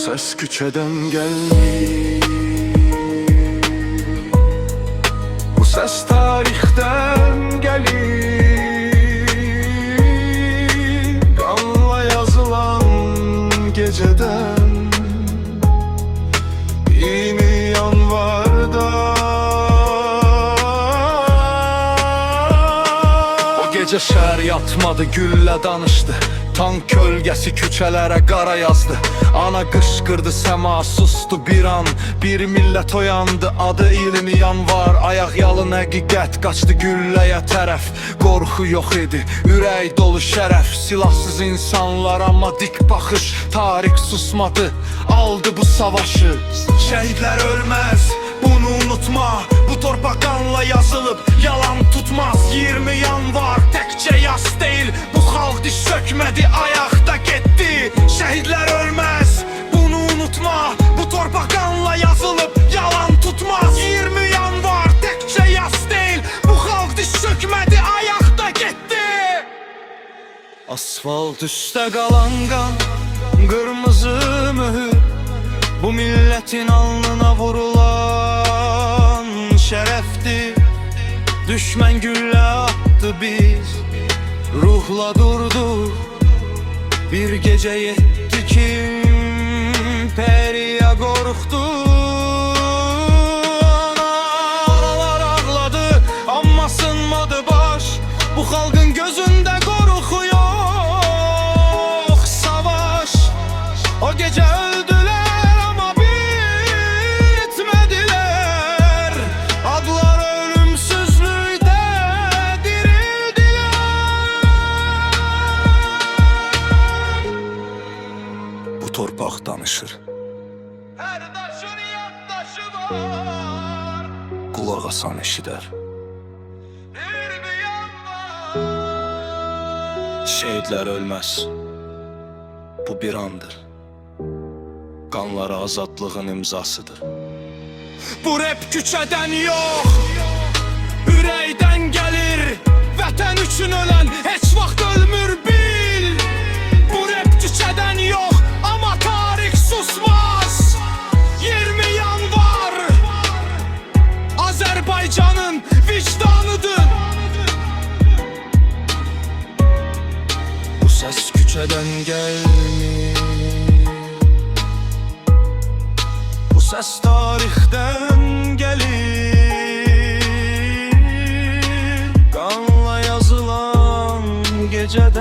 Ses küçeden gelmiş, bu ses tarihten gelir, kanla yazılan geceden. İyi mi yan var da o gece şəhər yatmadı, güllə danışdı. Tank kölgəsi küçələrə qara yazdı. Ana qışqırdı, səma sustu bir an. Bir millət oyandı, adı 20 yanvar. Ayaq yalın həqiqət qaçdı gülləyə tərəf. Qorxu yox idi, ürək dolu şərəf. Silahsız insanlar amma dik baxış. Tarix susmadı, aldı bu savaşı. Şəhidlər ölməz, bunu unutma. Bu torpaq qanla yazılıb, yalan tutmaz. 20 yanvar təkcə yaz deyil, bu xalq diş sökmədi, ayaqda getdi. Şəhidlər ölməz, bunu unutma. Bu torpaq qanla yazılıb, yalan tutmaz. 20 yanvar təkcə yaz deyil, bu xalq diş sökmədi, ayaqda getdi. Asfalt üstə qalan qan, qırmızı mühür, bu millətin alnına vurulan şərəfdir. Düşmən güllə attı, biz ruhla durduq. Bir gecə yetdi ki imperiya qorxdu. Analar ağladı, amma sınmadı baş. Bu xalqın gözündə qorxu yox, savaş. O gecə öldülər, amma bitmədilər. Adlar ölümsüzlükdə dirildilər. Bu torpaq danışır, hər daşın yaddaşı var. Qulaq asan eşidər. Şəhidlər ölməz, bu bir andır. Qanları azadlığın imzasıdır. Bu rap küçədən yox, ürəkdən gəlir. Vətən üçün ölən heç vaxt ölmür, bil. Bu rap küçədən yox, amma tarix susmaz. 20 yanvar Azərbaycanın vicdanıdır. Bu səs küçədən gəlmir, bu səs tarixdən gəlir. Qanla yazılan gecədən.